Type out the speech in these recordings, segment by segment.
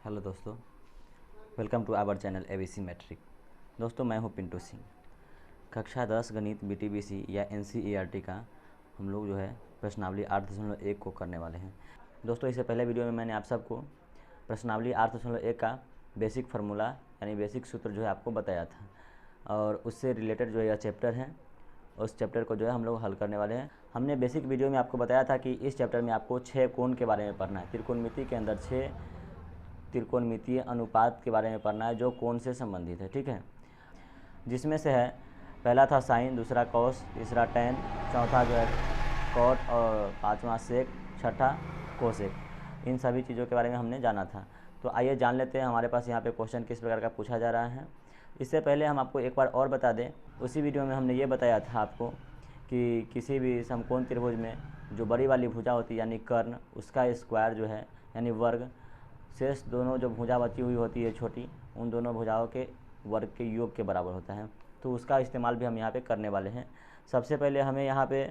Hello दोस्तों, welcome to our channel ABC matric. दोस्तों, मैं हूं पिंटू सिंह। कक्षा 10 गणित बीटीबीसी या एनसीईआरटी का हम लोग जो है प्रश्नावली 8.1 को करने वाले हैं। दोस्तों, इससे पहले वीडियो में मैंने आप सबको प्रश्नावली 8.1 का बेसिक फार्मूला यानी बेसिक सूत्र जो है आपको बताया था और उससे रिलेटेड जो यह चैप्टर है उस चैप्टर को जो है हम लोग हल करने वाले हैं। हमने बेसिक वीडियो में आपको बताया था कि इस चैप्टर में आपको 6 कोण के बारे में पढ़ना है। त्रिकोणमिति के अंदर 6 त्रिकोणमितीय अनुपात के बारे में पढ़ना है जो कोण से संबंधित है, ठीक है। जिसमें से है पहला था साइन, दूसरा कॉस, तीसरा टैन, चौथा जो है कॉट और पांचवा सेक, छठा कोसेक। इन सभी चीज़ों के बारे में हमने जाना था। तो आइए जान लेते हैं हमारे पास यहाँ पे क्वेश्चन किस प्रकार का पूछा जा रहा है। इससे पहले हम आपको एक बार और बता दें, उसी वीडियो में हमने ये बताया था आपको कि किसी भी समकोण त्रिभुज में जो बड़ी वाली भुजा होती है यानी कर्ण, उसका स्क्वायर जो है यानी वर्ग, शेष दोनों जो भुजा बची हुई होती है छोटी, उन दोनों भुजाओं के वर्ग के योग के बराबर होता है। तो उसका इस्तेमाल भी हम यहाँ पे करने वाले हैं। सबसे पहले हमें यहाँ पे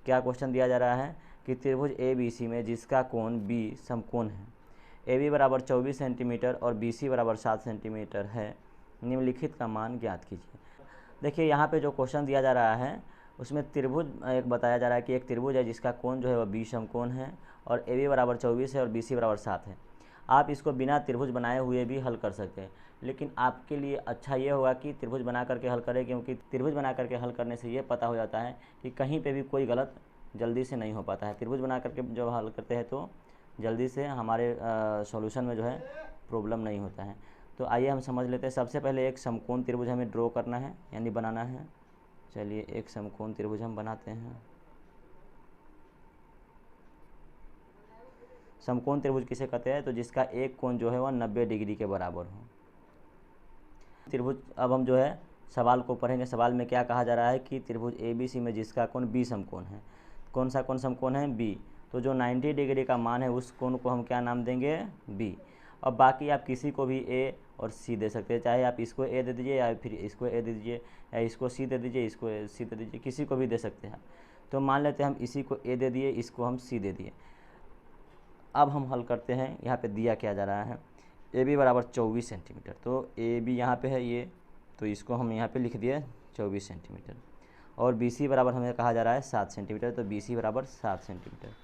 क्या क्वेश्चन दिया जा रहा है कि त्रिभुज ए बी सी में जिसका कोण बी समकोण है, ए बी बराबर 24 सेंटीमीटर और बी सी बराबर 7 सेंटीमीटर है, निम्नलिखित का मान ज्ञात कीजिए। देखिए, यहाँ पे जो क्वेश्चन दिया जा रहा है उसमें त्रिभुज एक बताया जा रहा है कि एक त्रिभुज है जिसका कोण जो है वह बी समकोण है और ए बी बराबर 24 है और बी सी बराबर 7 है। आप इसको बिना त्रिभुज बनाए हुए भी हल कर सकते हैं, लेकिन आपके लिए अच्छा ये होगा कि त्रिभुज बना करके हल करें, क्योंकि त्रिभुज बना करके हल करने से ये पता हो जाता है कि कहीं पे भी कोई गलत जल्दी से नहीं हो पाता है। त्रिभुज बना करके जब हल करते हैं तो जल्दी से हमारे सॉल्यूशन में जो है प्रॉब्लम नहीं होता है। तो आइए हम समझ लेते हैं। सबसे पहले एक समकोण त्रिभुज हमें ड्रॉ करना है यानी बनाना है। चलिए एक समकोण त्रिभुज हम बनाते हैं। समकोण त्रिभुज किसे कहते हैं? तो जिसका एक कोण जो है वह 90 डिग्री के बराबर हो। त्रिभुज अब हम जो है सवाल को पढ़ेंगे। सवाल में क्या कहा जा रहा है कि त्रिभुज ए बी सी में जिसका कोण बी समकोण है। कौन सा कोण समकोण है? बी। तो जो 90 डिग्री का मान है उस कोण को हम क्या नाम देंगे? बी। अब बाकी आप किसी को भी ए और सी दे सकते हैं, चाहे आप इसको ए दे दीजिए या फिर इसको ए दे दीजिए या इसको सी दे दीजिए, इसको सी दे दीजिए, किसी को भी दे सकते हैं। तो मान लेते हैं हम इसी को ए दे दिए, इसको हम सी दे दिए। अब हम हल करते हैं। यहाँ पे दिया क्या जा रहा है? ए बी बराबर 24 सेंटीमीटर। तो ए बी यहाँ पे है ये, तो इसको हम यहाँ पे लिख दिए 24 सेंटीमीटर। और बी सी बराबर हमें कहा जा रहा है 7 सेंटीमीटर, तो बी सी बराबर 7 सेंटीमीटर।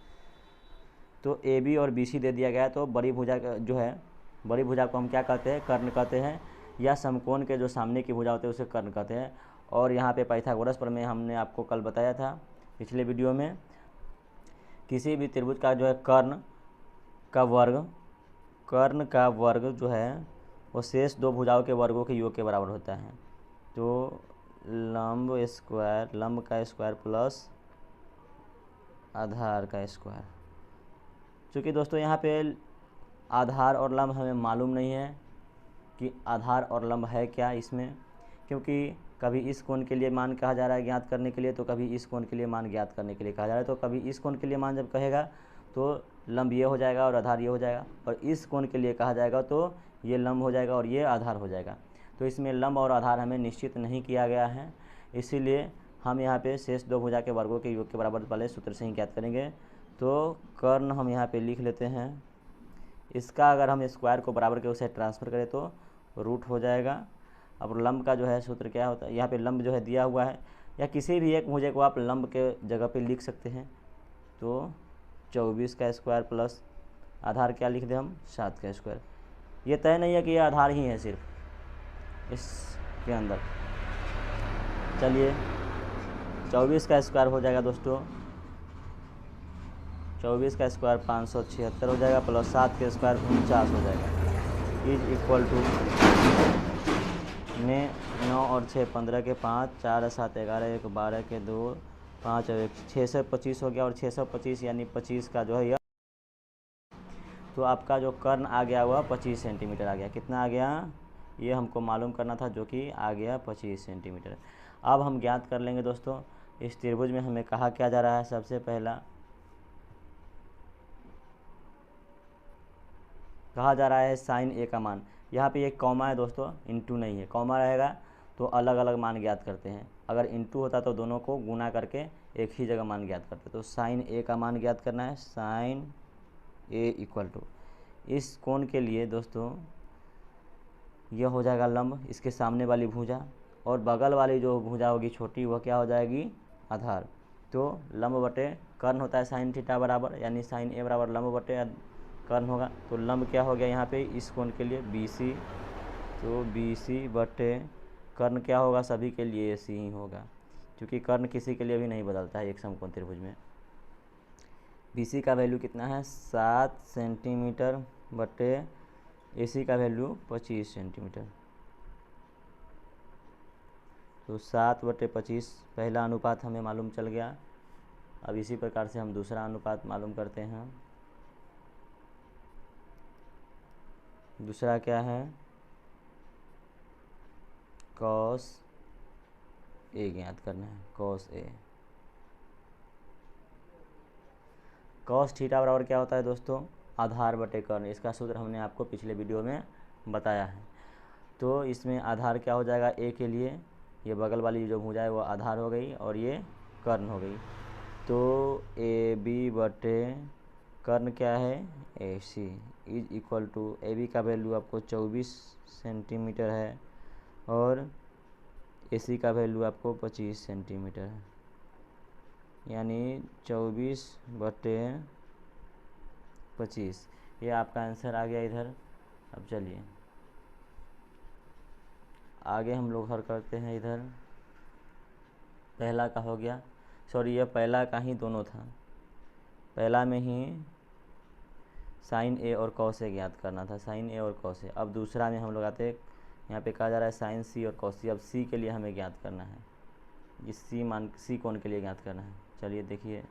तो ए बी और बी सी दे दिया गया। तो बड़ी भुजा जो है, बड़ी भुजा को हम क्या कहते हैं? कर्ण कहते हैं, या समकोण के जो सामने की भुजा होते हैं उसे कर्ण कहते हैं। और यहाँ पे पाइथागोरस प्रमेय हमने आपको कल बताया था पिछले वीडियो में। किसी भी त्रिभुज का जो है कर्ण का वर्ग जो है वो शेष दो भुजाओं के वर्गों के योग के बराबर होता है। तो लंब का स्क्वायर प्लस आधार का स्क्वायर। चूँकि दोस्तों यहाँ पे आधार और लंब हमें मालूम नहीं है कि आधार और लंब है क्या इसमें, क्योंकि कभी इस कोण के लिए मान कहा जा रहा है ज्ञात करने के लिए, तो कभी इस कोण के लिए मान ज्ञात करने के लिए कहा जा रहा है। तो कभी इस कोण के लिए मान जब कहेगा तो लंब ये हो जाएगा और आधार ये हो जाएगा, और इस कोण के लिए कहा जाएगा तो ये लंब हो जाएगा और ये आधार हो जाएगा। तो इसमें लंब और आधार हमें निश्चित नहीं किया गया है, इसीलिए हम यहाँ पे शेष दो भुजा के वर्गों के योग के बराबर वाले सूत्र से ही ज्ञात करेंगे। तो कर्ण हम यहाँ पे लिख लेते हैं। इसका अगर हम स्क्वायर को बराबर के उसे ट्रांसफ़र करें तो रूट हो जाएगा। अब लंब का जो है सूत्र क्या होता है? यहाँ पे लंब जो है दिया हुआ है, या किसी भी एक भुजा को आप लंब के जगह पे लिख सकते हैं। तो 24 का स्क्वायर प्लस आधार क्या लिख दें हम? 7 का स्क्वायर। ये तय नहीं है कि ये आधार ही है सिर्फ इसके अंदर। चलिए 24 का स्क्वायर हो जाएगा दोस्तों, 24 का स्क्वायर 576 हो जाएगा, प्लस 7 के स्क्वायर 49 हो जाएगा, इज इक्वल टू ने 9 और 6 15 के 5, 4 और 7 11, 1 12 के 2, 5 और 1 625 हो गया। और 625 यानी 25 का जो है यह, तो आपका जो कर्ण आ गया वह 25 सेंटीमीटर आ गया। कितना आ गया? ये हमको मालूम करना था, जो कि आ गया 25 सेंटीमीटर। अब हम ज्ञात कर लेंगे दोस्तों, इस त्रिभुज में हमें कहा क्या जा रहा है? सबसे पहला कहा जा रहा है साइन ए का मान। यहाँ पे एक कॉमा है दोस्तों, इंटू नहीं है। कॉमा रहेगा तो अलग अलग मान ज्ञात करते हैं, अगर इंटू होता तो दोनों को गुना करके एक ही जगह मान ज्ञात करते। तो साइन ए का मान ज्ञात करना है। साइन ए इक्वल टू, इस कोण के लिए दोस्तों यह हो जाएगा लंब, इसके सामने वाली भुजा, और बगल वाली जो भुजा होगी छोटी वह क्या हो जाएगी आधार। तो लंब बटे कर्ण होता है साइन थीटा बराबर, यानी साइन ए बराबर लंब बटे कर्ण होगा। तो लंब क्या हो गया यहाँ पे इस कोण के लिए BC, तो BC बटे कर्ण क्या होगा सभी के लिए AC ही होगा, क्योंकि कर्ण किसी के लिए भी नहीं बदलता है एक समकोण त्रिभुज में। BC का वैल्यू कितना है 7 सेंटीमीटर बटे AC का वैल्यू 25 सेंटीमीटर। तो 7 बटे 25 पहला अनुपात हमें मालूम चल गया। अब इसी प्रकार से हम दूसरा अनुपात मालूम करते हैं। दूसरा क्या है cos A ज्ञात करना है, cos A। cos थीटा बराबर क्या होता है दोस्तों आधार बटे कर्ण, इसका सूत्र हमने आपको पिछले वीडियो में बताया है। तो इसमें आधार क्या हो जाएगा A के लिए, ये बगल वाली जो भुजा है वो आधार हो गई और ये कर्ण हो गई। तो AB बटे कर्ण क्या है AC is equal to AB का वैल्यू आपको 24 सेंटीमीटर है और AC का वैल्यू आपको 25 सेंटीमीटर है, यानी 24 बटे 25। ये आपका आंसर आ गया इधर। अब चलिए आगे हम लोग हल करते हैं। इधर पहला का हो गया, सॉरी ये पहला का ही दोनों था, पहला में ही साइन A और cos A ज्ञात करना था, साइन A और cos A। अब दूसरा में हम लोग आते हैं, यहाँ पे कहा जा रहा है साइन C और cos C। अब C के लिए हमें ज्ञात करना है, इस C कोण के लिए ज्ञात करना है। चलिए देखिए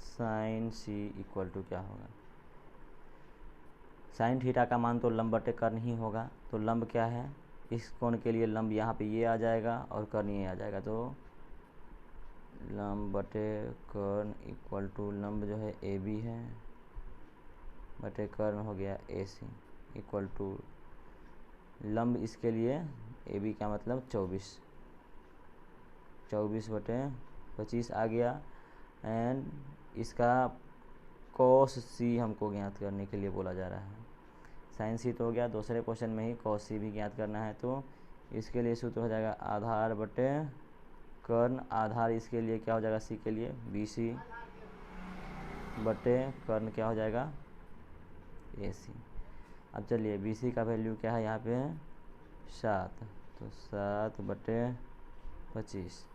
साइन C इक्वल टू क्या होगा, साइन थीटा का मान तो लंब बटे कर्ण ही होगा। तो लंब क्या है इस कोण के लिए, लंब यहाँ पे ये आ जाएगा और कर्ण ये आ जाएगा। तो लंब बटे कर्ण इक्वल टू लंब जो है AB है बटे कर्ण हो गया AC इक्वल टू लंब इसके लिए AB का मतलब 24 बटे 25 आ गया। एंड इसका cos C हमको ज्ञात करने के लिए बोला जा रहा है। साइन C तो हो गया, दूसरे क्वेश्चन में ही cos C भी ज्ञात करना है। तो इसके लिए सूत्र हो जाएगा आधार बटे कर्ण, आधार इसके लिए क्या हो जाएगा C के लिए BC बटे कर्ण क्या हो जाएगा AC। अब चलिए BC का वैल्यू क्या है यहाँ पे 7, तो 7 बटे 25।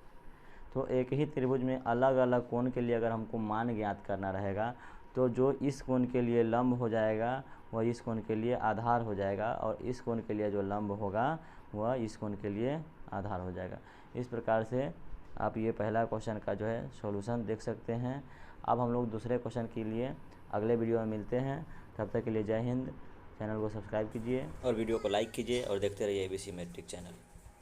तो एक ही त्रिभुज में अलग अलग कोण के लिए अगर हमको मान ज्ञात करना रहेगा तो जो इस कोण के लिए लंब हो जाएगा वह इस कोण के लिए आधार हो जाएगा, और इस कोण के लिए जो लंब होगा वह इस कोण के लिए आधार हो जाएगा। इस प्रकार से आप ये पहला क्वेश्चन का जो है सॉल्यूशन देख सकते हैं। अब हम लोग दूसरे क्वेश्चन के लिए अगले वीडियो में मिलते हैं। तब तक के लिए जय हिंद। चैनल को सब्सक्राइब कीजिए और वीडियो को लाइक कीजिए और देखते रहिए ABC मैट्रिक चैनल।